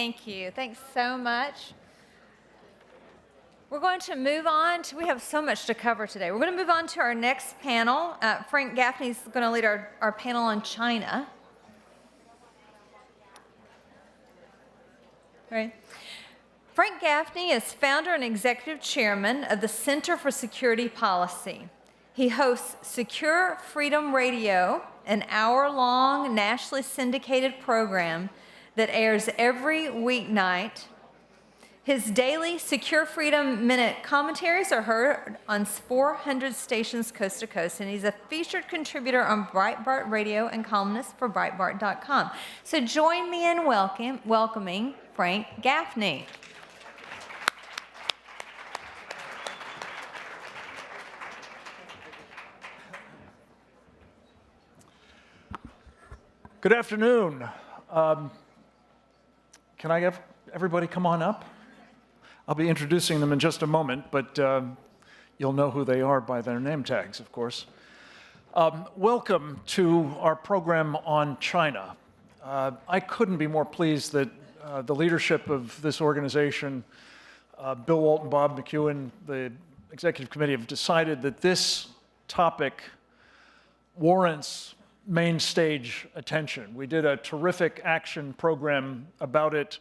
Thank you. Thanks so much. We're going to move on to, we have so much to cover today. We're going to move on to our next panel. Frank Gaffney is going to lead our panel on China. Right. Frank Gaffney is founder and executive chairman of the Center for Security Policy. He hosts Secure Freedom Radio, an hour-long nationally syndicated program that airs every weeknight. His daily Secure Freedom Minute commentaries are heard on 400 stations coast to coast, and he's a featured contributor on Breitbart Radio and columnist for Breitbart.com. So join me in welcoming Frank Gaffney. Good afternoon. Can I have everybody come on up? I'll be introducing them in just a moment, but you'll know who they are by their name tags, of course. Welcome to our program on China. I couldn't be more pleased that the leadership of this organization, Bill Walton, Bob McEwen, the executive committee, have decided that this topic warrants main stage attention. We did a terrific action program about it.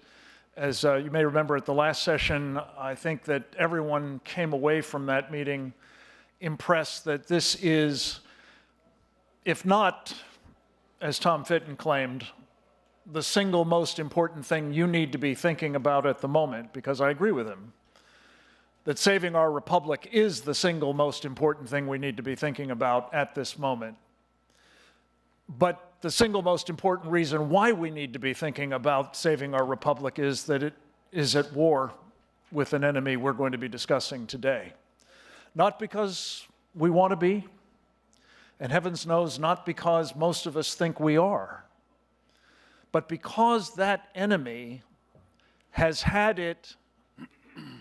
As you may remember at the last session, I think that everyone came away from that meeting impressed that this is, if not, as Tom Fitton claimed, the single most important thing you need to be thinking about at the moment, because I agree with him, that saving our republic is the single most important thing we need to be thinking about at this moment. But the single most important reason why we need to be thinking about saving our republic is that it is at war with an enemy we're going to be discussing today. Not because we want to be, and heavens knows not because most of us think we are, but because that enemy has had it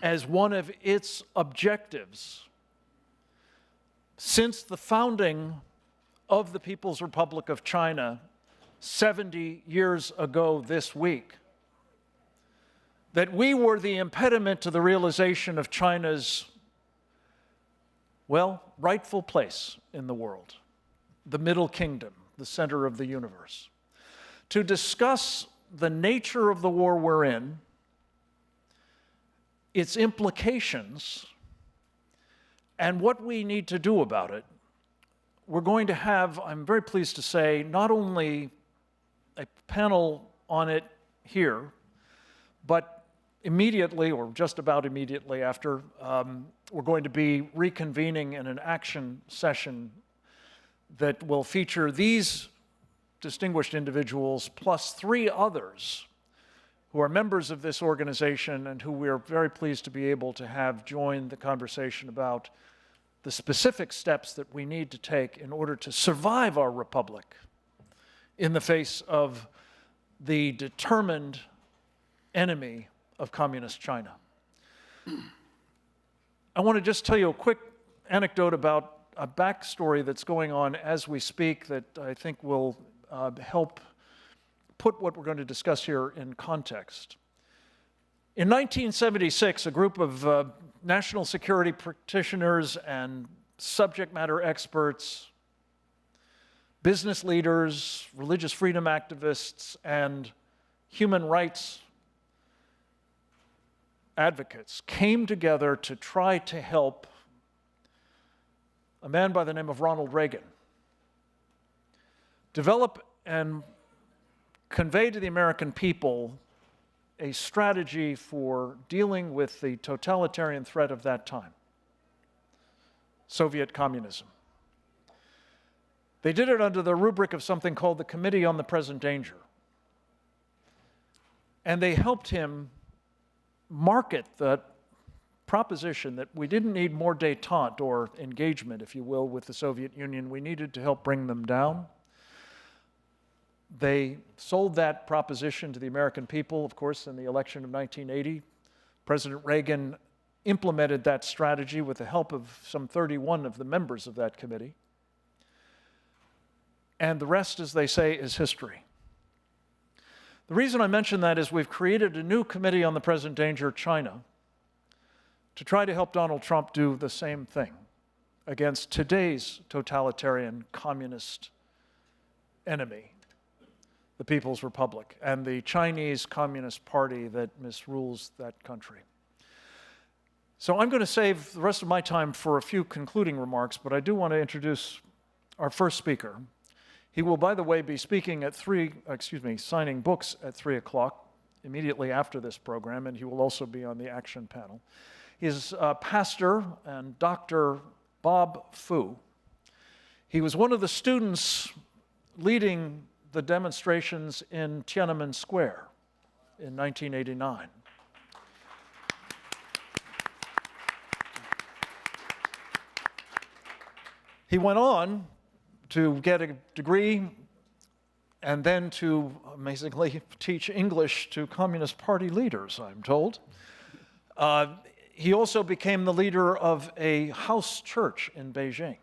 as one of its objectives since the founding of the People's Republic of China 70 years ago this week, that we were the impediment to the realization of China's, well, rightful place in the world, the Middle Kingdom, the center of the universe. To discuss the nature of the war we're in, its implications, and what we need to do about it, we're going to have, I'm very pleased to say, not only a panel on it here, but immediately, or just about immediately after, we're going to be reconvening in an action session that will feature these distinguished individuals plus 3 others who are members of this organization and who we're very pleased to be able to have join the conversation about the specific steps that we need to take in order to survive our republic in the face of the determined enemy of communist China. I want to just tell you a quick anecdote about a backstory that's going on as we speak that I think will help put what we're going to discuss here in context. In 1976, a group of national security practitioners and subject matter experts, business leaders, religious freedom activists, and human rights advocates came together to try to help a man by the name of Ronald Reagan develop and convey to the American people a strategy for dealing with the totalitarian threat of that time, Soviet communism. They did it under the rubric of something called the Committee on the Present Danger. And they helped him market the proposition that we didn't need more détente or engagement, if you will, with the Soviet Union. We needed to help bring them down. They sold that proposition to the American people, of course, in the election of 1980. President Reagan implemented that strategy with the help of some 31 of the members of that committee. And the rest, as they say, is history. The reason I mention that is we've created a new committee on the present danger, China, to try to help Donald Trump do the same thing against today's totalitarian communist enemy, the People's Republic, and the Chinese Communist Party that misrules that country. So I'm going to save the rest of my time for a few concluding remarks, but I do want to introduce our first speaker. He will, by the way, be speaking at signing books at 3 o'clock, immediately after this program, and he will also be on the action panel. He's Pastor and Dr. Bob Fu. He was one of the students leading the demonstrations in Tiananmen Square in 1989. He went on to get a degree and then to, amazingly, teach English to Communist Party leaders, I'm told. He also became the leader of a house church in Beijing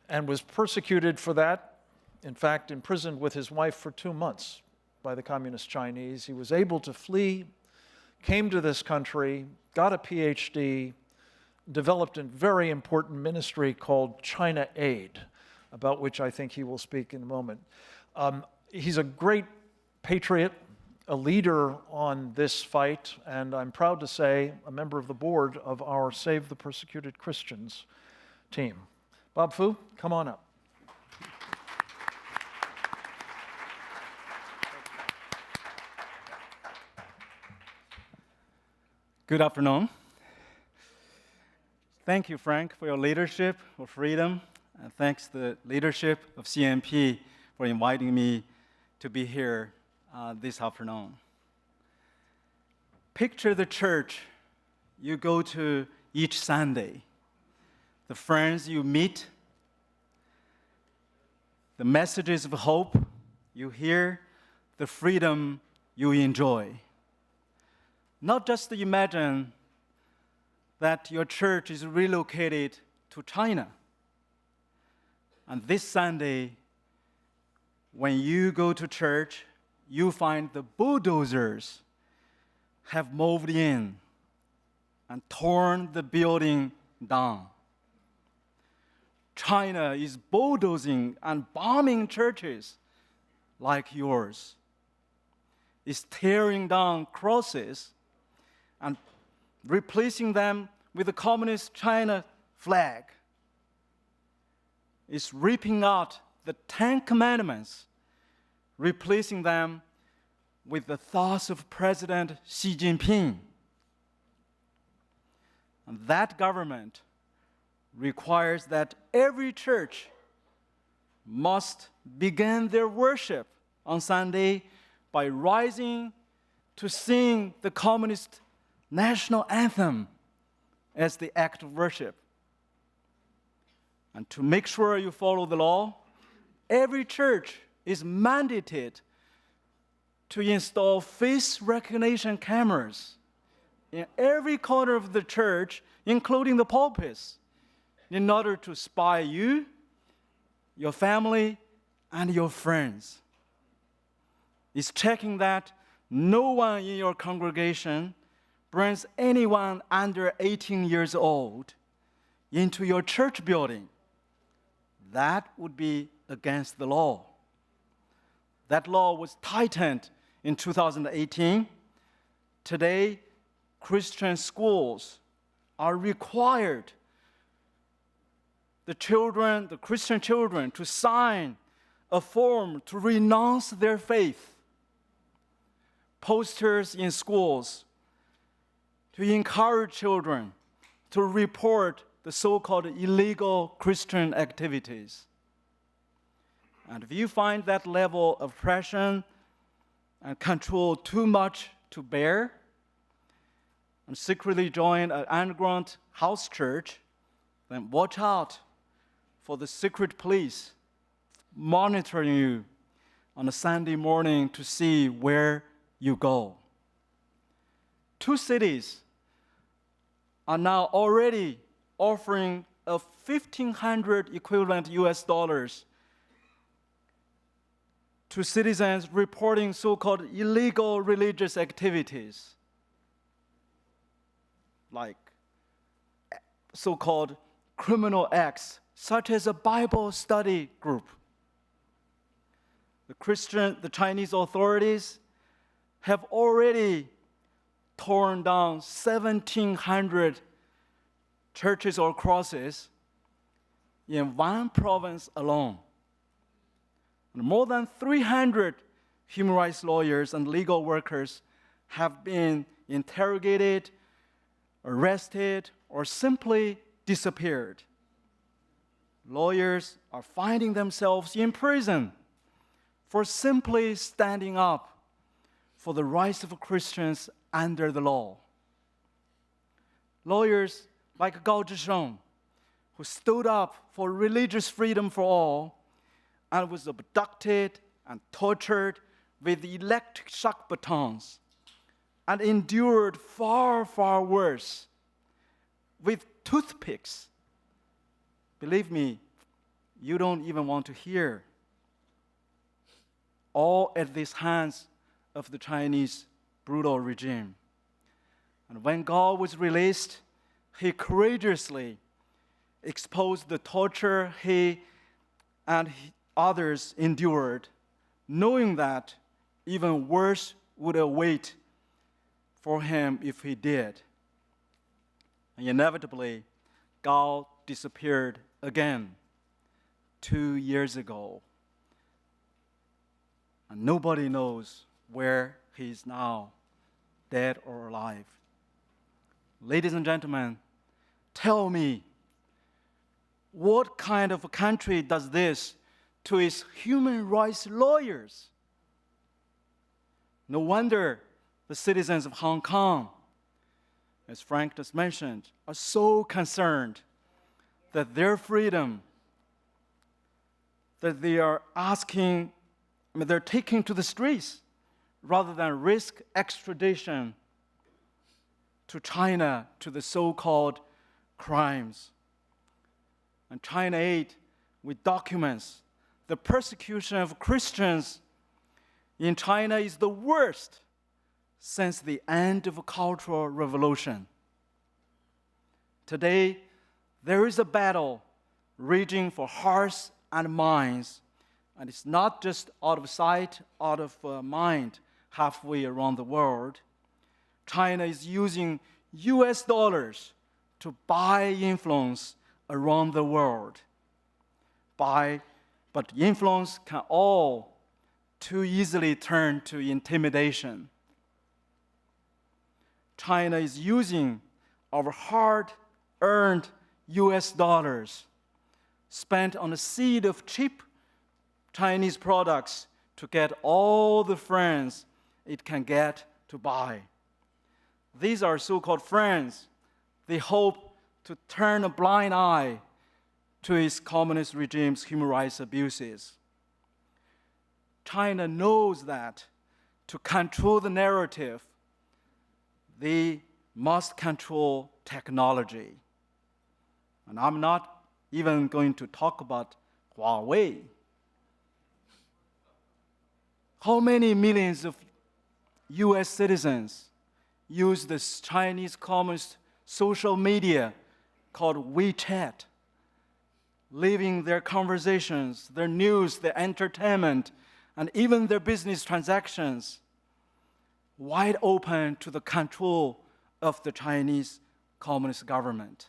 and was persecuted for that, in fact, imprisoned with his wife for 2 months by the Communist Chinese. He was able to flee, came to this country, got a PhD, developed a very important ministry called China Aid, about which I think he will speak in a moment. He's a great patriot, a leader on this fight, and I'm proud to say a member of the board of our Save the Persecuted Christians team. Bob Fu, come on up. Good afternoon. Thank you, Frank, for your leadership for freedom, and thanks to the leadership of CNP for inviting me to be here this afternoon. Picture the church you go to each Sunday, the friends you meet, the messages of hope you hear, the freedom you enjoy. Not just imagine that your church is relocated to China. And this Sunday, when you go to church, you find the bulldozers have moved in and torn the building down. China is bulldozing and bombing churches like yours. It's tearing down crosses and replacing them with the communist China flag. It's ripping out the 10 Commandments, replacing them with the thoughts of President Xi Jinping. And that government requires that every church must begin their worship on Sunday by rising to sing the communist national anthem as the act of worship. And to make sure you follow the law, every church is mandated to install face recognition cameras in every corner of the church, including the pulpits, in order to spy you, your family, and your friends. It's checking that no one in your congregation brings anyone under 18 years old into your church building. That would be against the law. That law was tightened in 2018. Today, Christian schools are required the Christian children to sign a form to renounce their faith. Posters in schools to encourage children to report the so-called illegal Christian activities. And if you find that level of oppression and control too much to bear, and secretly join an underground house church, then watch out for the secret police monitoring you on a Sunday morning to see where you go. 2 cities are now already offering a $1,500 equivalent US dollars to citizens reporting so-called illegal religious activities, like so-called criminal acts, such as a Bible study group. The Chinese authorities have already torn down 1,700 churches or crosses in one province alone. And more than 300 human rights lawyers and legal workers have been interrogated, arrested, or simply disappeared. Lawyers are finding themselves in prison for simply standing up for the rights of Christians under the law. Lawyers like Gao Zhisheng, who stood up for religious freedom for all and was abducted and tortured with electric shock batons and endured far, far worse with toothpicks. Believe me, you don't even want to hear. All at the hands of the Chinese brutal regime. And when Gao was released, he courageously exposed the torture he and others endured, knowing that even worse would await for him if he did. And inevitably, Gao disappeared again 2 years ago. And nobody knows where he is now, dead or alive. Ladies and gentlemen, tell me, what kind of a country does this to its human rights lawyers? No wonder the citizens of Hong Kong, as Frank just mentioned, are so concerned that their freedom, that they are asking, they're taking to the streets rather than risk extradition to China to the so-called crimes. And China Aid, with documents, the persecution of Christians in China is the worst since the end of the Cultural Revolution. Today, there is a battle raging for hearts and minds, and it's not just out of sight, out of mind, halfway around the world. China is using US dollars to buy influence around the world. But influence can all too easily turn to intimidation. China is using our hard-earned US dollars spent on a seed of cheap Chinese products to get all the friends it can get to buy. These are so-called friends. They hope to turn a blind eye to its communist regime's human rights abuses. China knows that to control the narrative, they must control technology. And I'm not even going to talk about Huawei. How many millions of US citizens use this Chinese communist social media called WeChat, leaving their conversations, their news, their entertainment, and even their business transactions wide open to the control of the Chinese Communist government?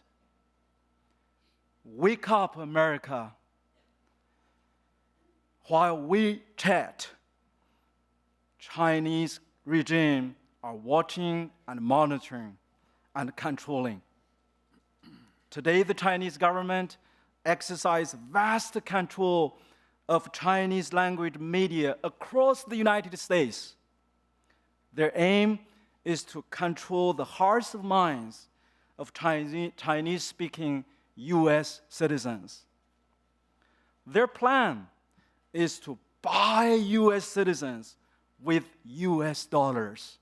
Wake up, America. While we chat, Chinese regime are watching and monitoring and controlling. Today, the Chinese government exercises vast control of Chinese language media across the United States. Their aim is to control the hearts and minds of Chinese-speaking US citizens. Their plan is to buy US citizens with US dollars.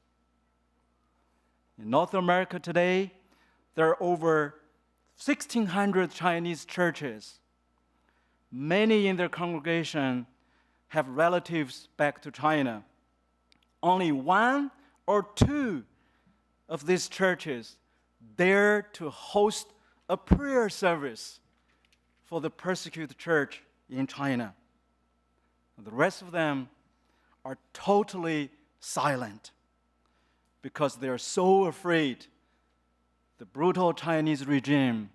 In North America today, there are over 1,600 Chinese churches. Many in their congregation have relatives back to China. Only 1 or 2 of these churches dare to host a prayer service for the persecuted church in China. The rest of them are totally silent because they are so afraid the brutal Chinese regime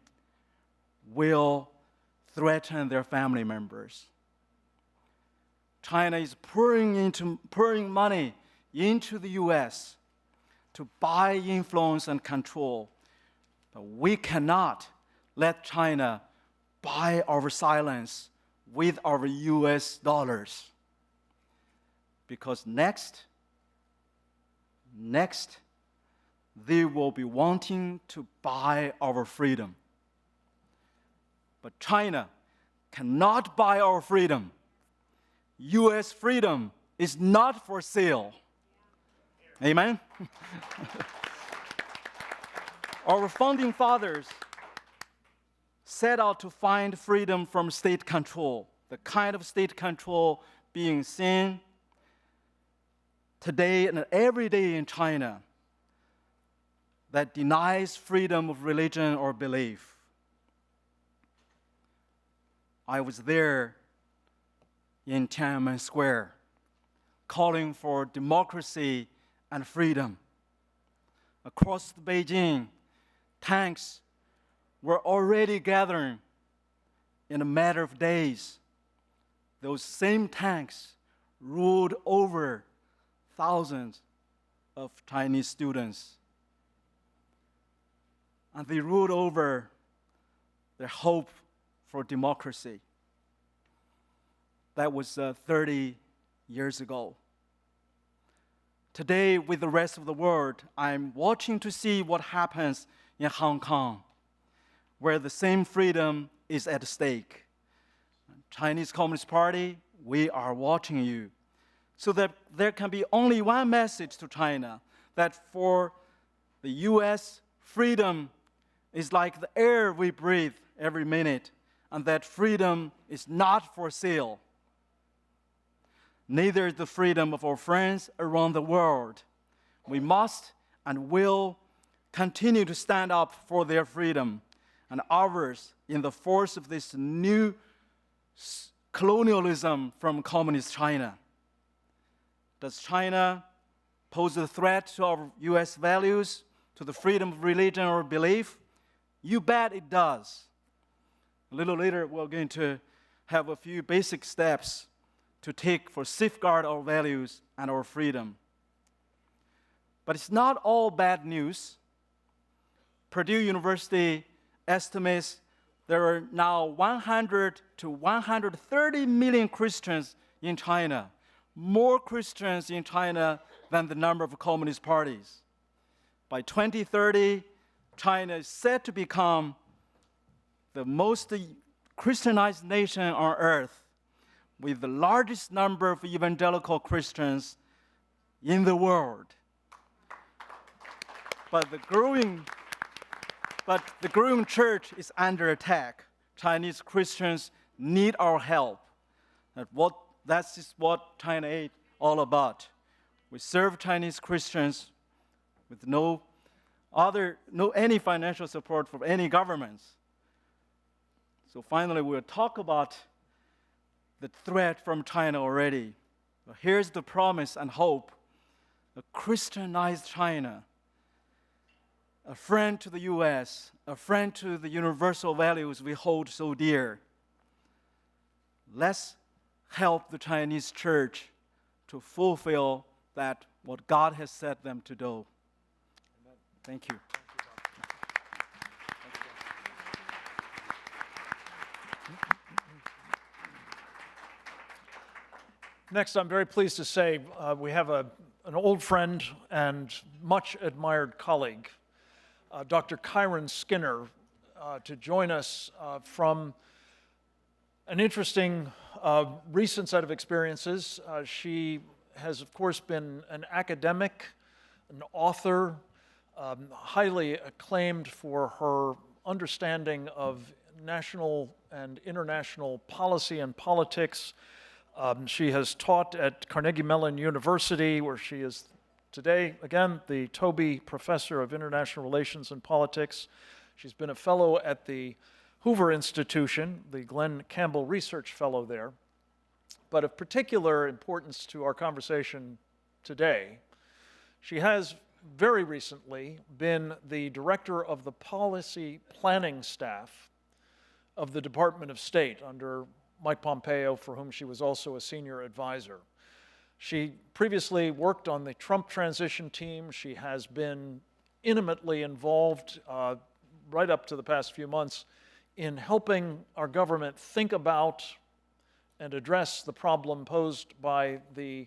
will threaten their family members. China is pouring money into the U.S. to buy influence and control. But we cannot let China buy our silence with our U.S. dollars. Because next, they will be wanting to buy our freedom. But China cannot buy our freedom. U.S. freedom is not for sale. Amen? Our founding fathers set out to find freedom from state control, the kind of state control being seen today and every day in China that denies freedom of religion or belief. I was there in Tiananmen Square calling for democracy and freedom. Across Beijing, tanks were already gathering in a matter of days. Those same tanks ruled over thousands of Chinese students. And they ruled over their hope for democracy. That was 30 years ago. Today, with the rest of the world, I'm watching to see what happens in Hong Kong, where the same freedom is at stake. Chinese Communist Party, we are watching you. So that there can be only one message to China, that for the U.S., freedom is like the air we breathe every minute, and that freedom is not for sale. Neither is the freedom of our friends around the world. We must and will continue to stand up for their freedom and ours in the force of this new colonialism from communist China. Does China pose a threat to our U.S. values, to the freedom of religion or belief? You bet it does. A little later, we're going to have a few basic steps to take for safeguard our values and our freedom. But it's not all bad news. Purdue University estimates there are now 100 to 130 million Christians in China, more Christians in China than the number of communist parties. By 2030, China is set to become the most Christianized nation on earth, with the largest number of evangelical Christians in the world. But the growing church is under attack. Chinese Christians need our help. That's what China Aid all about. We serve Chinese Christians with no any financial support from any governments. So finally, we'll talk about the threat from China already. But here's the promise and hope: a Christianized China, a friend to the U.S., a friend to the universal values we hold so dear. Let's help the Chinese church to fulfill that, what God has set them to do. Amen. Thank you. Next, I'm very pleased to say we have an old friend and much admired colleague, Dr. Kiron Skinner, to join us from an interesting recent set of experiences. She has, of course, been an academic, an author, highly acclaimed for her understanding of national and international policy and politics, She has taught at Carnegie Mellon University, where she is today, again, the Tobey Professor of International Relations and Politics. She's been a fellow at the Hoover Institution, the Glenn Campbell Research Fellow there. But of particular importance to our conversation today, she has very recently been the director of the policy planning staff of the Department of State under Mike Pompeo, for whom she was also a senior advisor. She previously worked on the Trump transition team. She has been intimately involved right up to the past few months in helping our government think about and address the problem posed by the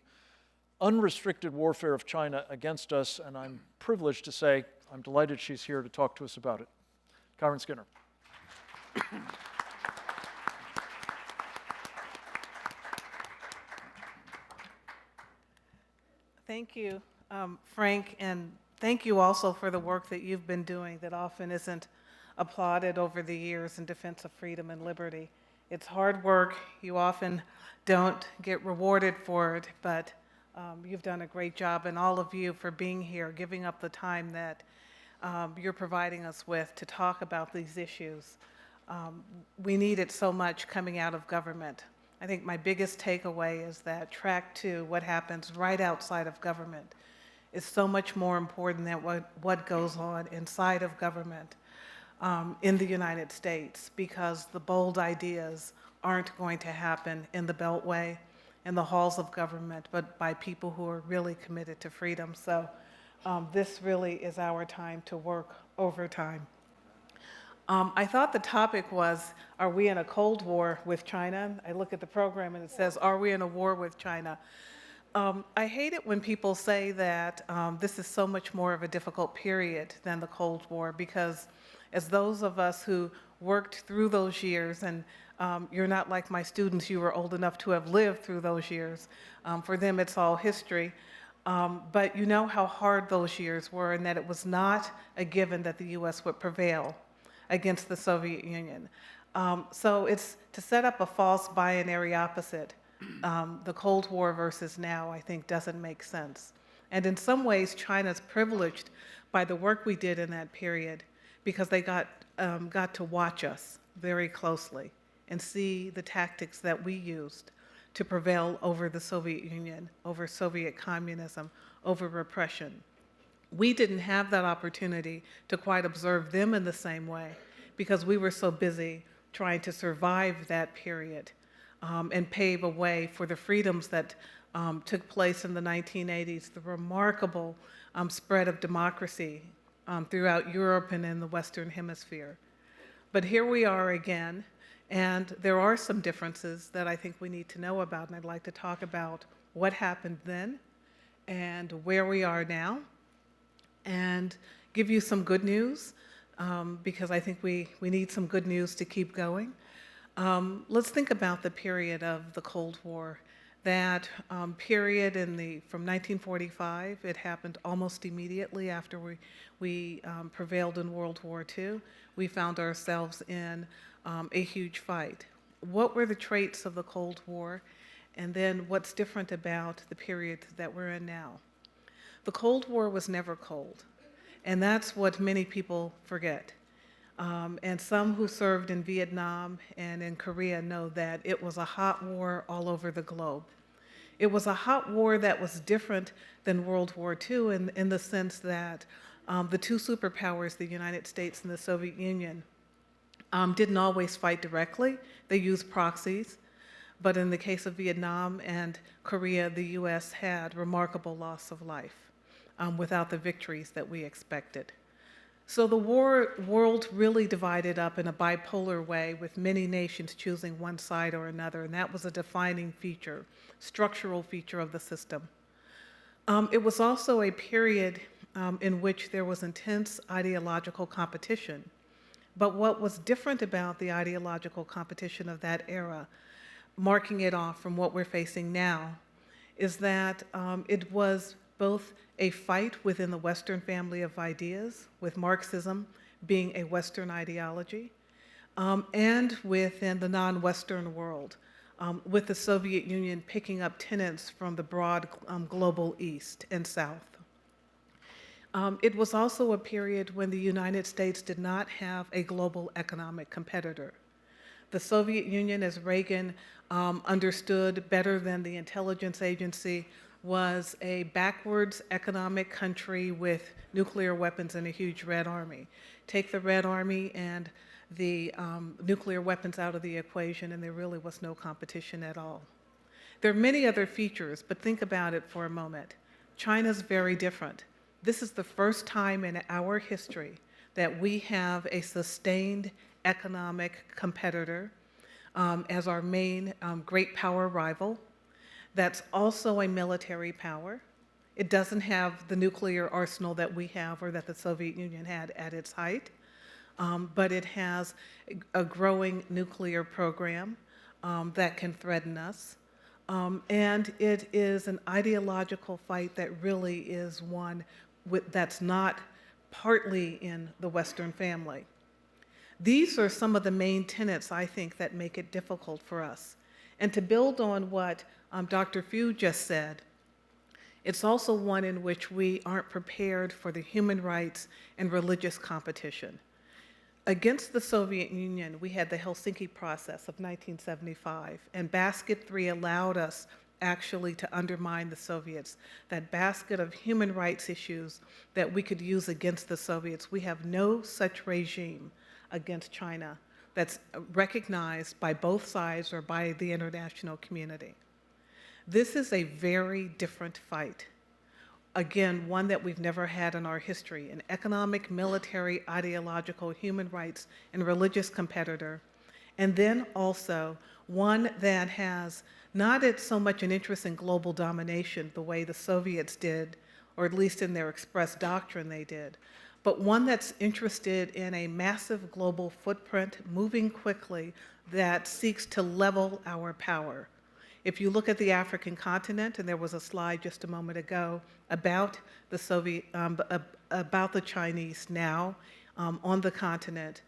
unrestricted warfare of China against us, and I'm privileged to say I'm delighted she's here to talk to us about it. Kiron Skinner. Thank you, Frank, and thank you also for the work that you've been doing that often isn't applauded over the years in defense of freedom and liberty. It's hard work. You often don't get rewarded for it, but you've done a great job, and all of you for being here, giving up the time that you're providing us with to talk about these issues. We need it so much coming out of government. I think my biggest takeaway is that track 2, what happens right outside of government, is so much more important than what goes on inside of government in the United States, because the bold ideas aren't going to happen in the Beltway, in the halls of government, but by people who are really committed to freedom. So this really is our time to work overtime. I thought the topic was, are we in a Cold War with China? I look at the program and it says, are we in a war with China? I hate it when people say that this is so much more of a difficult period than the Cold War, because as those of us who worked through those years, and you're not like my students, you were old enough to have lived through those years. For them, it's all history. But you know how hard those years were, and that it was not a given that the US would prevail against the Soviet Union. So it's to set up a false binary opposite. The Cold War versus now, I think, doesn't make sense. And in some ways, China's privileged by the work we did in that period, because they got to watch us very closely and see the tactics that we used to prevail over the Soviet Union, over Soviet communism, over repression. We didn't have that opportunity to quite observe them in the same way, because we were so busy trying to survive that period and pave a way for the freedoms that took place in the 1980s, the remarkable spread of democracy throughout Europe and in the Western Hemisphere. But here we are again, and there are some differences that I think we need to know about, and I'd like to talk about what happened then and where we are now, and give you some good news, because I think we need some good news to keep going. Let's think about the period of the Cold War. That period from 1945, it happened almost immediately after we prevailed in World War II. We found ourselves in a huge fight. What were the traits of the Cold War? And then what's different about the period that we're in now? The Cold War was never cold, and that's what many people forget. And some who served in Vietnam and in Korea know that it was a hot war all over the globe. It was a hot war that was different than World War II in the sense that the two superpowers, the United States and the Soviet Union, didn't always fight directly. They used proxies. But in the case of Vietnam and Korea, the US had remarkable loss of life without the victories that we expected. So the world really divided up in a bipolar way, with many nations choosing one side or another, and that was a defining feature, structural feature of the system. It was also a period in which there was intense ideological competition. But what was different about the ideological competition of that era, marking it off from what we're facing now, is that it was both a fight within the Western family of ideas, with Marxism being a Western ideology, and within the non-Western world, with the Soviet Union picking up tenets from the broad global East and South. It was also a period when the United States did not have a global economic competitor. The Soviet Union, as Reagan understood better than the intelligence agency, was a backwards economic country with nuclear weapons and a huge Red Army. Take the Red Army and the nuclear weapons out of the equation, and there really was no competition at all. There are many other features, but think about it for a moment. China's very different. This is the first time in our history that we have a sustained economic competitor as our main great power rival. That's also a military power. It doesn't have the nuclear arsenal that we have or that the Soviet Union had at its height, but it has a growing nuclear program that can threaten us. And it is an ideological fight that really is one that's not partly in the Western family. These are some of the main tenets, I think, that make it difficult for us. And to build on what Dr. Few just said, it's also one in which we aren't prepared for the human rights and religious competition. Against the Soviet Union, we had the Helsinki process of 1975, and Basket 3 allowed us actually to undermine the Soviets, that basket of human rights issues that we could use against the Soviets. We have no such regime against China that's recognized by both sides or by the international community. This is a very different fight. Again, one that we've never had in our history, an economic, military, ideological, human rights, and religious competitor. And then also one that has not so much an interest in global domination the way the Soviets did, or at least in their express doctrine they did, but one that's interested in a massive global footprint, moving quickly, that seeks to level our power. If you look at the African continent, and there was a slide just a moment ago about about the Chinese now on the continent,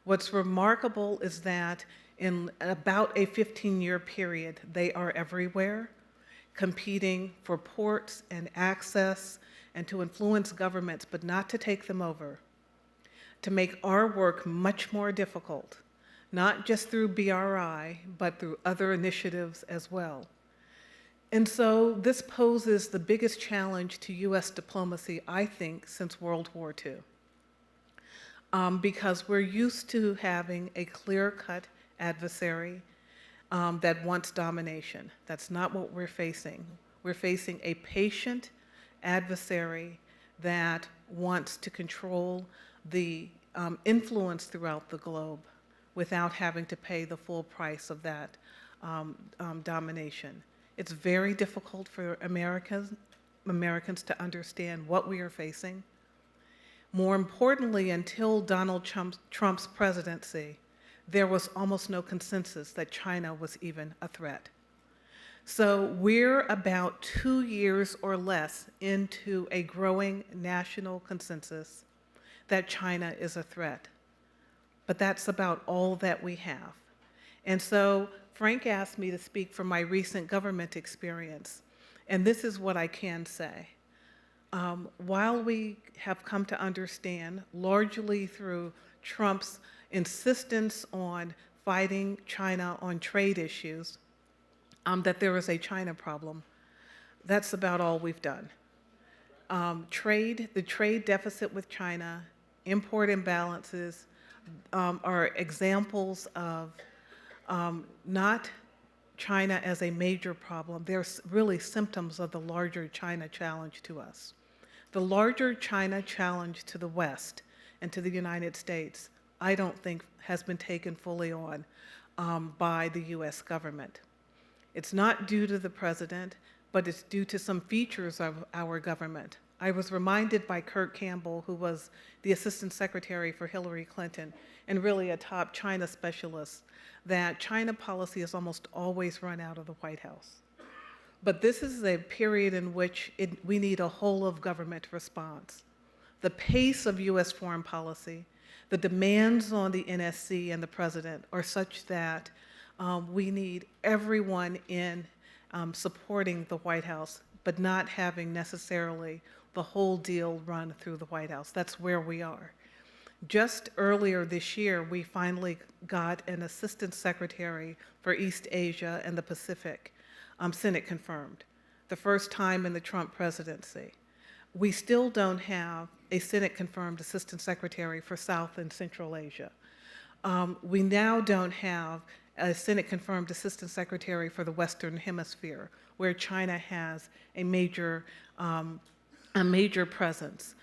what's remarkable is that in about a 15-year period, they are everywhere, competing for ports and access and to influence governments, but not to take them over, to make our work much more difficult, not just through BRI, but through other initiatives as well. And so this poses the biggest challenge to US diplomacy, I think, since World War II. Because we're used to having a clear-cut adversary that wants domination. That's not what we're facing. We're facing a patient adversary that wants to control the influence throughout the globe without having to pay the full price of that domination. It's very difficult for Americans to understand what we are facing. More importantly, until Donald Trump's presidency, there was almost no consensus that China was even a threat. So we're about 2 years or less into a growing national consensus that China is a threat. But that's about all that we have. And so Frank asked me to speak from my recent government experience, and this is what I can say. While we have come to understand, largely through Trump's insistence on fighting China on trade issues, that there is a China problem, that's about all we've done. The trade deficit with China, import imbalances are examples of not China as a major problem. They're really symptoms of the larger China challenge to us. The larger China challenge to the West and to the United States, I don't think has been taken fully on by the US government. It's not due to the president, but it's due to some features of our government. I was reminded by Kurt Campbell, who was the Assistant Secretary for Hillary Clinton and really a top China specialist, that China policy is almost always run out of the White House. But this is a period in which we need a whole of government response. The pace of US foreign policy, the demands on the NSC and the president are such that We need everyone in supporting the White House, but not having necessarily the whole deal run through the White House. That's where we are. Just earlier this year, we finally got an assistant secretary for East Asia and the Pacific, Senate confirmed, the first time in the Trump presidency. We still don't have a Senate confirmed assistant secretary for South and Central Asia. We now don't have a Senate confirmed assistant secretary for the Western Hemisphere, where China has a major presence.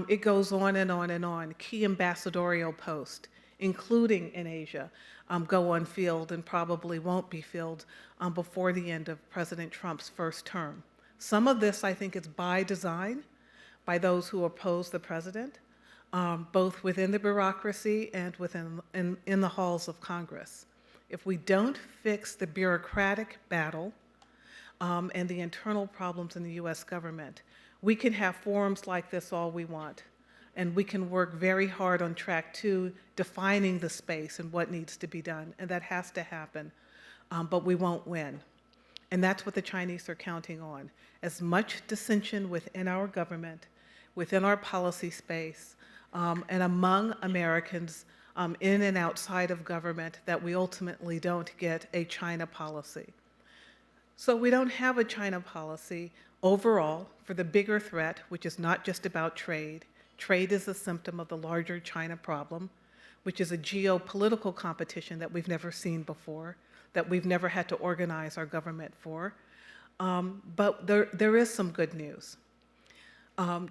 It goes on and on and on. Key ambassadorial posts, including in Asia, go unfilled and probably won't be filled before the end of President Trump's first term. Some of this, I think, is by design by those who oppose the president, both within the bureaucracy and in the halls of Congress. If we don't fix the bureaucratic battle and the internal problems in the US government, we can have forums like this all we want, and we can work very hard on track 2, defining the space and what needs to be done, and that has to happen, but we won't win. And that's what the Chinese are counting on. As much dissension within our government, within our policy space, and among Americans in and outside of government, that we ultimately don't get a China policy. So we don't have a China policy overall for the bigger threat, which is not just about trade. Trade is a symptom of the larger China problem, which is a geopolitical competition that we've never seen before, that we've never had to organize our government for. But there is some good news.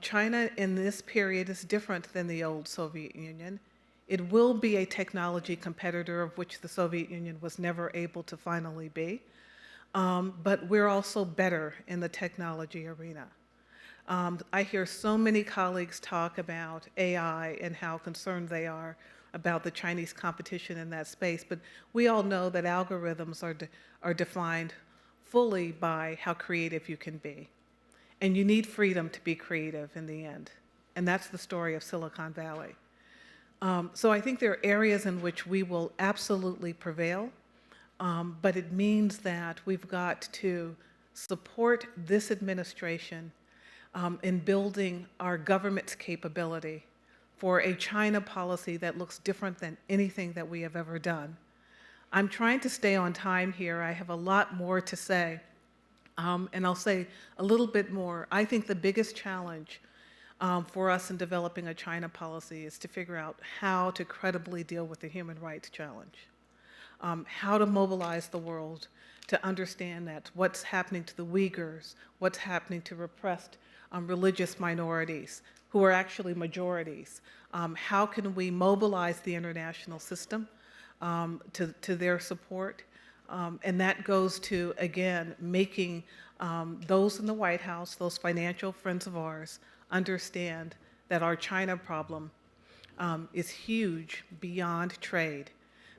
China in this period is different than the old Soviet Union. It will be a technology competitor of which the Soviet Union was never able to finally be. But we're also better in the technology arena. I hear so many colleagues talk about AI and how concerned they are about the Chinese competition in that space, but we all know that algorithms are defined fully by how creative you can be. And you need freedom to be creative in the end. And that's the story of Silicon Valley. So I think there are areas in which we will absolutely prevail. But it means that we've got to support this administration in building our government's capability for a China policy that looks different than anything that we have ever done. I'm trying to stay on time here. I have a lot more to say, and I'll say a little bit more. I think the biggest challenge for us in developing a China policy is to figure out how to credibly deal with the human rights challenge. How to mobilize the world to understand that what's happening to the Uyghurs, what's happening to repressed religious minorities, who are actually majorities. How can we mobilize the international system to their support? And that goes to, again, making those in the White House, those financial friends of ours, understand that our China problem is huge beyond trade.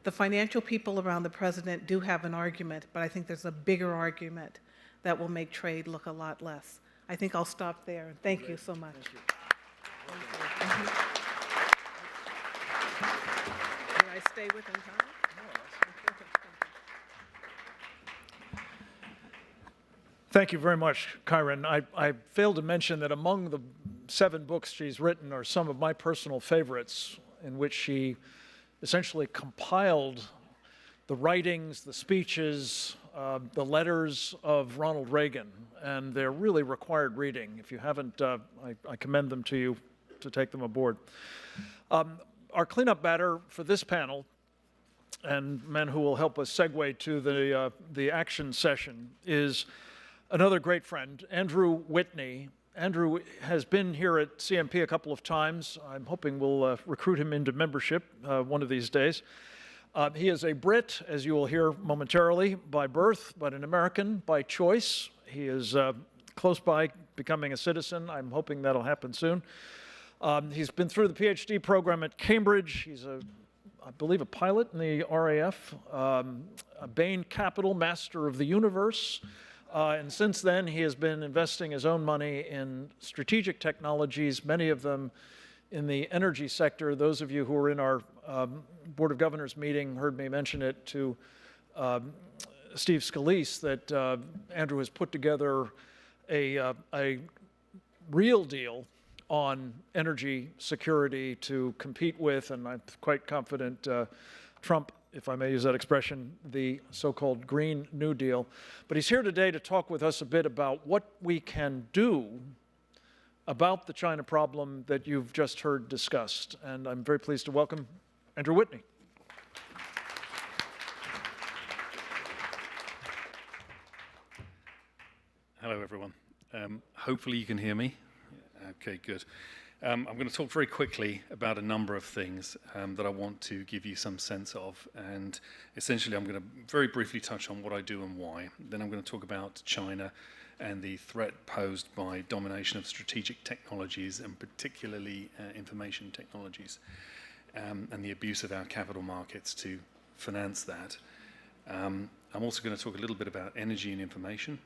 The financial people around the president do have an argument, but I think there's a bigger argument that will make trade look a lot less. I think I'll stop there. Thank you so much. Thank you. Did I stay within time? Thank you very much, Kiron. I failed to mention that among the 7 books she's written are some of my personal favorites, in which she essentially compiled the writings, the speeches, the letters of Ronald Reagan, and they're really required reading. If you haven't, I commend them to you to take them aboard. Our cleanup batter for this panel, and men who will help us segue to the action session, is another great friend, Andrew Whitney. Andrew has been here at CNP a couple of times. I'm hoping we'll recruit him into membership one of these days. He is a Brit, as you will hear momentarily, by birth, but an American by choice. He is close by becoming a citizen. I'm hoping that'll happen soon. He's been through the PhD program at Cambridge. He's I believe, a pilot in the RAF, a Bain Capital Master of the Universe. And since then, he has been investing his own money in strategic technologies, many of them in the energy sector. Those of you who were in our Board of Governors meeting heard me mention it to Steve Scalise, that Andrew has put together a real deal on energy security to compete with, and I'm quite confident, Trump, if I may use that expression, the so-called Green New Deal. But he's here today to talk with us a bit about what we can do about the China problem that you've just heard discussed. And I'm very pleased to welcome Andrew Whitney. Hello, everyone. Hopefully you can hear me. Okay, good. I'm going to talk very quickly about a number of things that I want to give you some sense of. And essentially, I'm going to very briefly touch on what I do and why. Then I'm going to talk about China and the threat posed by domination of strategic technologies, and particularly information technologies, and the abuse of our capital markets to finance that. I'm also going to talk a little bit about energy and information.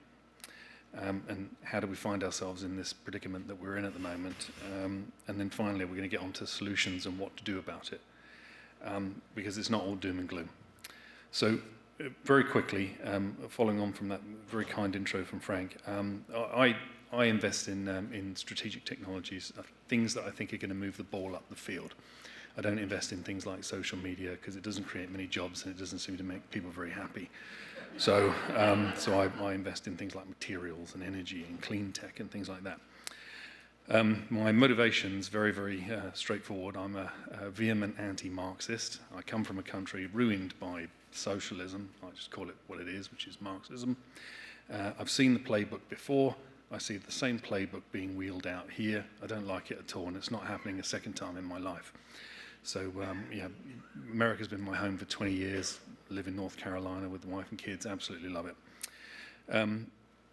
And how do we find ourselves in this predicament that we're in at the moment? And then finally, we're going to get onto solutions and what to do about it, because it's not all doom and gloom. So very quickly, following on from that very kind intro from Frank, I invest in strategic technologies, things that I think are going to move the ball up the field. I don't invest in things like social media because it doesn't create many jobs and it doesn't seem to make people very happy. So I invest in things like materials and energy and clean tech and things like that. My motivation's very, very straightforward. I'm a vehement anti-Marxist. I come from a country ruined by socialism. I just call it what it is, which is Marxism. I've seen the playbook before. I see the same playbook being wheeled out here. I don't like it at all, and it's not happening a second time in my life. So, yeah, America's been my home for 20 years. Live in North Carolina with the wife and kids. Absolutely love it.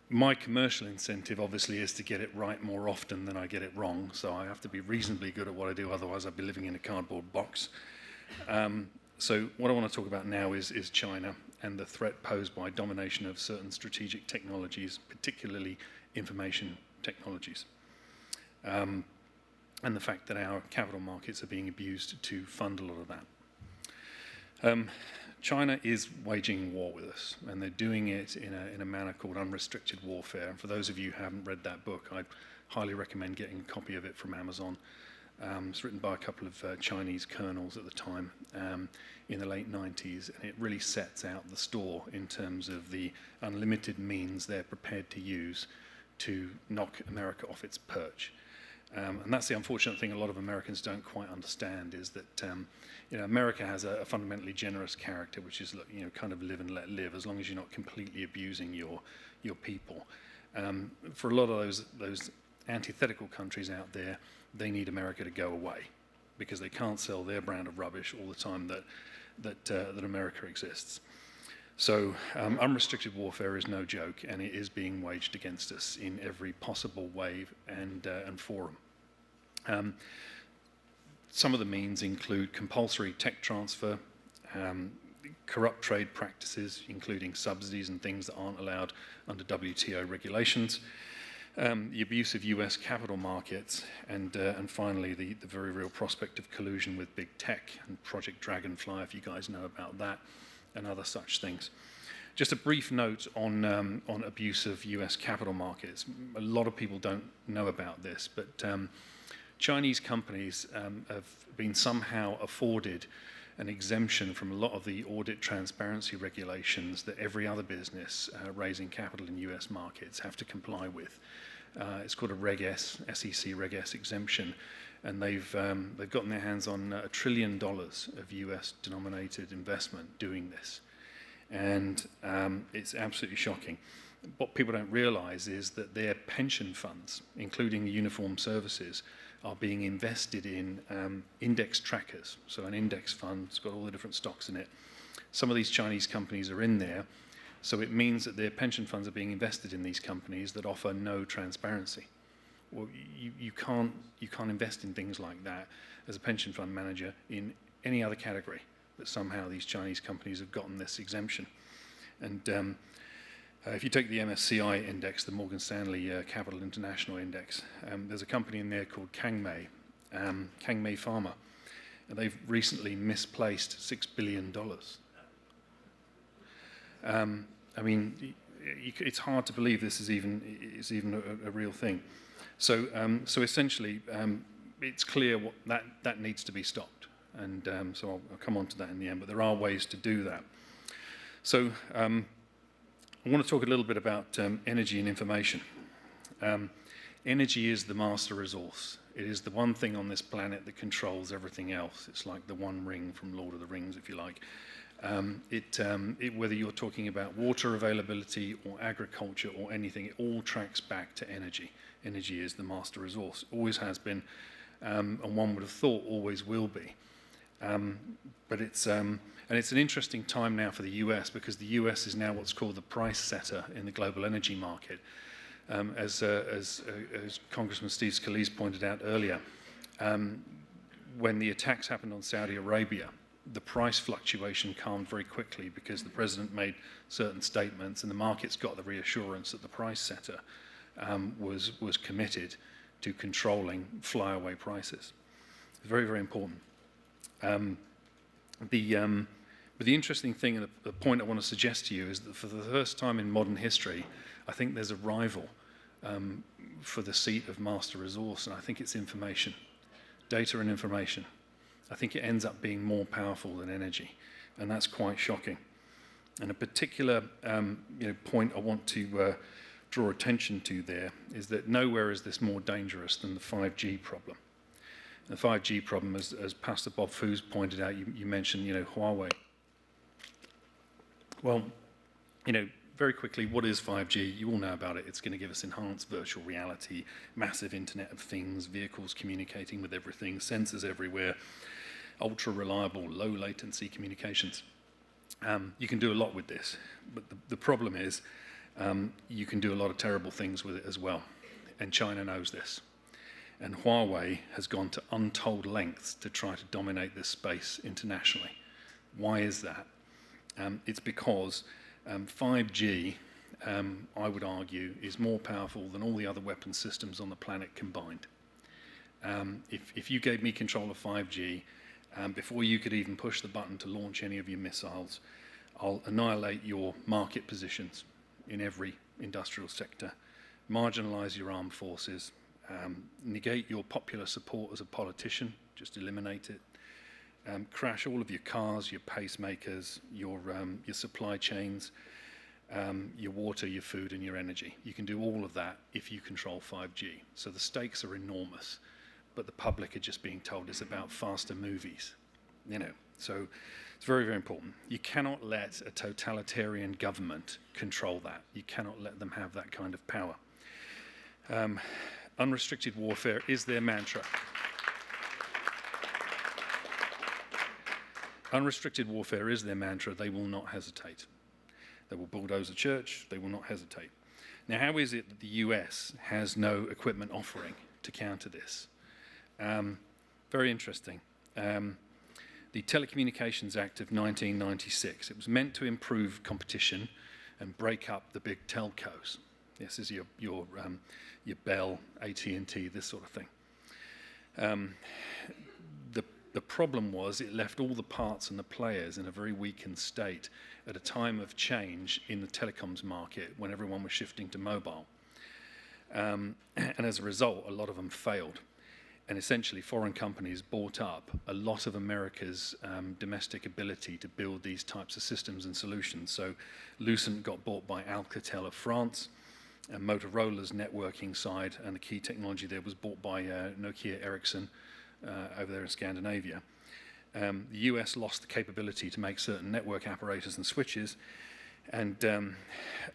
My commercial incentive, obviously, is to get it right more often than I get it wrong. So I have to be reasonably good at what I do. Otherwise, I'd be living in a cardboard box. So what I want to talk about now is China and the threat posed by domination of certain strategic technologies, particularly information technologies. And the fact that our capital markets are being abused to fund a lot of that. China is waging war with us, and they're doing it in a manner called unrestricted warfare. And for those of you who haven't read that book, I'd highly recommend getting a copy of it from Amazon. It's written by a couple of Chinese colonels at the time in the late 90s, and it really sets out the store in terms of the unlimited means they're prepared to use to knock America off its perch. And that's the unfortunate thing a lot of Americans don't quite understand, is that America has a fundamentally generous character, which is kind of live and let live, as long as you're not completely abusing your people. For a lot of those antithetical countries out there, they need America to go away because they can't sell their brand of rubbish all the time that America exists. So unrestricted warfare is no joke, and it is being waged against us in every possible way and forum. Some of the means include compulsory tech transfer, corrupt trade practices, including subsidies and things that aren't allowed under WTO regulations, the abuse of US capital markets, and finally the very real prospect of collusion with big tech and Project Dragonfly, if you guys know about that, and other such things. Just a brief note on abuse of US capital markets. A lot of people don't know about this, but Chinese companies have been somehow afforded an exemption from a lot of the audit transparency regulations that every other business raising capital in US markets have to comply with. It's called a Reg S, SEC Reg S exemption, and they've gotten their hands on $1 trillion of US denominated investment doing this. And it's absolutely shocking. What people don't realize is that their pension funds, including the uniformed services, are being invested in index trackers. So an index fund, it's got all the different stocks in it. Some of these Chinese companies are in there, so it means that their pension funds are being invested in these companies that offer no transparency. Well, you can't invest in things like that as a pension fund manager in any other category, but somehow these Chinese companies have gotten this exemption. And if you take the MSCI index, the Morgan Stanley Capital International Index, there's a company in there called Gallney Pharma, and they've recently misplaced $6 billion. I mean, it's hard to believe this is even a real thing. So essentially, it's clear that needs to be stopped, and so I'll come on to that in the end. But there are ways to do that. So I want to talk a little bit about energy and information. Energy is the master resource. It is the one thing on this planet that controls everything else. It's like the One Ring from Lord of the Rings, if you like. Whether you're talking about water availability or agriculture or anything, it all tracks back to energy. Energy is the master resource. Always has been, and one would have thought always will be. But it's an interesting time now for the US, because the US is now what's called the price setter in the global energy market. As Congressman Steve Scalise pointed out earlier, when the attacks happened on Saudi Arabia, the price fluctuation calmed very quickly because the president made certain statements and the markets got the reassurance that the price setter was committed to controlling flyaway prices. It's very, very important. But the interesting thing, and the point I want to suggest to you, is that for the first time in modern history, I think there's a rival for the seat of master resource, and I think it's information, data and information. I think it ends up being more powerful than energy, and that's quite shocking. And a particular point I want to draw attention to there is that nowhere is this more dangerous than the 5G problem. The 5G problem, as Pastor Bob Foos pointed out, you mentioned, Huawei. Well, very quickly, what is 5G? You all know about it. It's going to give us enhanced virtual reality, massive Internet of Things, vehicles communicating with everything, sensors everywhere, ultra-reliable, low-latency communications. You can do a lot with this, but the problem is you can do a lot of terrible things with it as well, and China knows this. And Huawei has gone to untold lengths to try to dominate this space internationally. Why is that? It's because 5G, I would argue, is more powerful than all the other weapon systems on the planet combined. If you gave me control of 5G, before you could even push the button to launch any of your missiles, I'll annihilate your market positions in every industrial sector, marginalize your armed forces, negate your popular support as a politician, just eliminate it, crash all of your cars, your pacemakers, your supply chains, your water, your food, and your energy. You can do all of that if you control 5G. So the stakes are enormous, but the public are just being told it's about faster movies, So it's very, very important. You cannot let a totalitarian government control that. You cannot let them have that kind of power. Unrestricted warfare is their mantra. Unrestricted warfare is their mantra. They will not hesitate. They will bulldoze a church. They will not hesitate. Now, how is it that the US has no equipment offering to counter this? Very interesting. The Telecommunications Act of 1996, it was meant to improve competition and break up the big telcos. This is your Bell, AT&T, this sort of thing. The problem was it left all the parts and the players in a very weakened state at a time of change in the telecoms market when everyone was shifting to mobile. And as a result, a lot of them failed. And essentially, foreign companies bought up a lot of America's domestic ability to build these types of systems and solutions. So Lucent got bought by Alcatel of France, and Motorola's networking side and the key technology there was bought by Nokia Ericsson over there in Scandinavia. The US lost the capability to make certain network apparatus and switches, and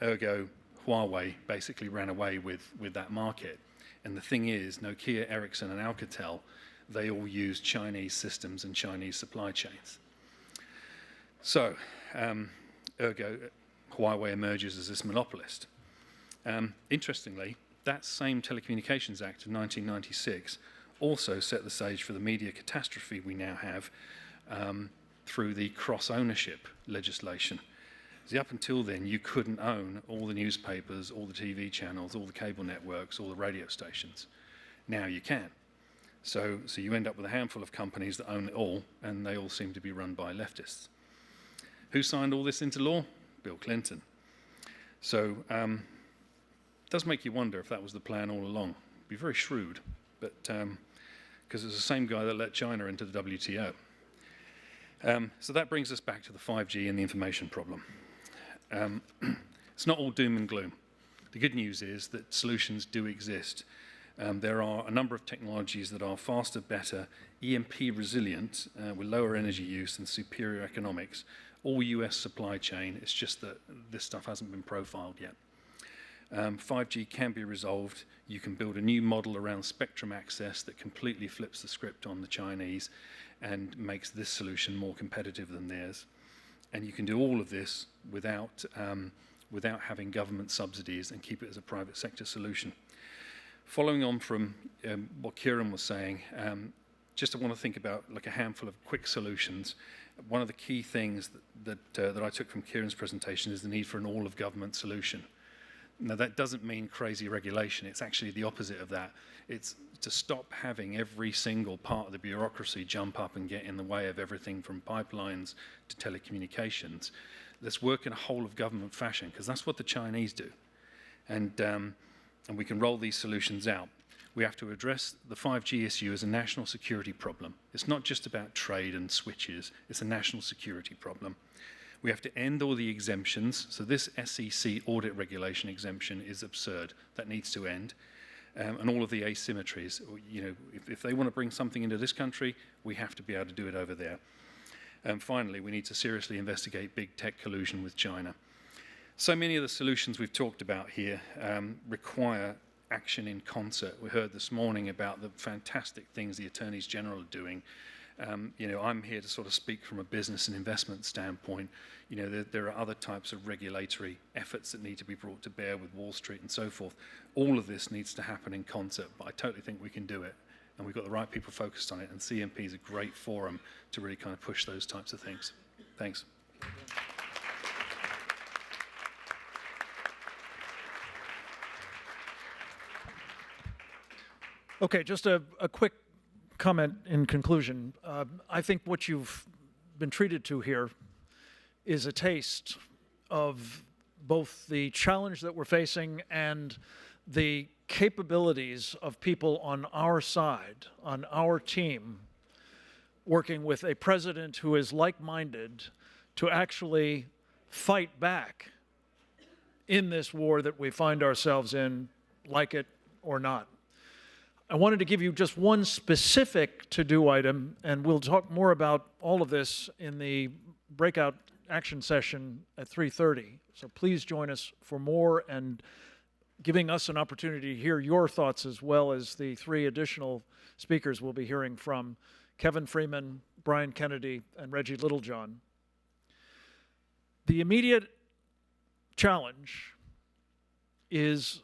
ergo Huawei basically ran away with that market. And the thing is, Nokia, Ericsson, and Alcatel, they all use Chinese systems and Chinese supply chains. So, ergo, Huawei emerges as this monopolist. Interestingly, that same Telecommunications Act of 1996 also set the stage for the media catastrophe we now have through the cross-ownership legislation. See, up until then, you couldn't own all the newspapers, all the TV channels, all the cable networks, all the radio stations. Now you can. So you end up with a handful of companies that own it all, and they all seem to be run by leftists. Who signed all this into law? Bill Clinton. So it does make you wonder if that was the plan all along. Be very shrewd, but because it's the same guy that let China into the WTO. So that brings us back to the 5G and the information problem. It's not all doom and gloom. The good news is that solutions do exist. There are a number of technologies that are faster, better, EMP resilient, with lower energy use and superior economics. All US supply chain, it's just that this stuff hasn't been profiled yet. 5G can be resolved. You can build a new model around spectrum access that completely flips the script on the Chinese and makes this solution more competitive than theirs. And you can do all of this without having government subsidies and keep it as a private sector solution. Following on from what Kiron was saying, just I want to think about like a handful of quick solutions. One of the key things that I took from Kiron's presentation is the need for an all-of-government solution. Now, that doesn't mean crazy regulation. It's actually the opposite of that. It's to stop having every single part of the bureaucracy jump up and get in the way of everything from pipelines to telecommunications. Let's work in a whole-of-government fashion, because that's what the Chinese do. And we can roll these solutions out. We have to address the 5G issue as a national security problem. It's not just about trade and switches. It's a national security problem. We have to end all the exemptions. So this SEC audit regulation exemption is absurd. That needs to end. And all of the asymmetries. You know, if they want to bring something into this country, we have to be able to do it over there. And finally, we need to seriously investigate big tech collusion with China. So many of the solutions we've talked about here require action in concert. We heard this morning about the fantastic things the attorneys general are doing. You know, I'm here to sort of speak from a business and investment standpoint. You know, there are other types of regulatory efforts that need to be brought to bear with Wall Street and so forth. All of this needs to happen in concert, but I totally think we can do it. And we've got the right people focused on it, and CNP is a great forum to really kind of push those types of things. Thanks. Okay, just a quick comment in conclusion. I think what you've been treated to here is a taste of both the challenge that we're facing and the capabilities of people on our side, on our team, working with a president who is like-minded to actually fight back in this war that we find ourselves in, like it or not. I wanted to give you just one specific to-do item, and we'll talk more about all of this in the breakout action session at 3:30. So please join us for more and giving us an opportunity to hear your thoughts as well as the three additional speakers we'll be hearing from: Kevin Freeman, Brian Kennedy, and Reggie Littlejohn. The immediate challenge is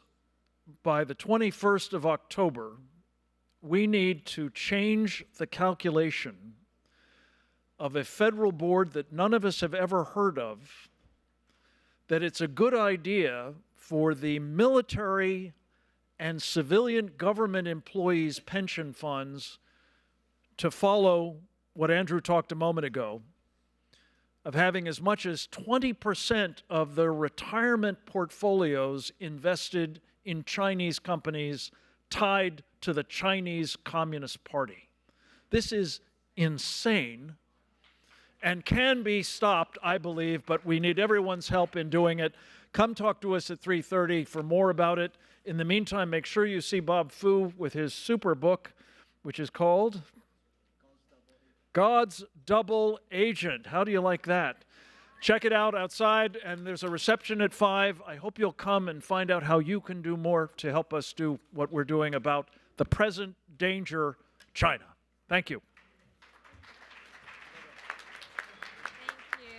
by the 21st of October, we need to change the calculation of a federal board that none of us have ever heard of, that it's a good idea for the military and civilian government employees' pension funds to follow what Andrew talked a moment ago, of having as much as 20% of their retirement portfolios invested in Chinese companies tied to the Chinese Communist Party. This is insane and can be stopped, I believe, but we need everyone's help in doing it. Come talk to us at 3:30 for more about it. In the meantime, make sure you see Bob Fu with his super book, which is called God's Double Agent. How do you like that? Check it out outside, and there's a reception at 5. I hope you'll come and find out how you can do more to help us do what we're doing about the present danger, China. Thank you.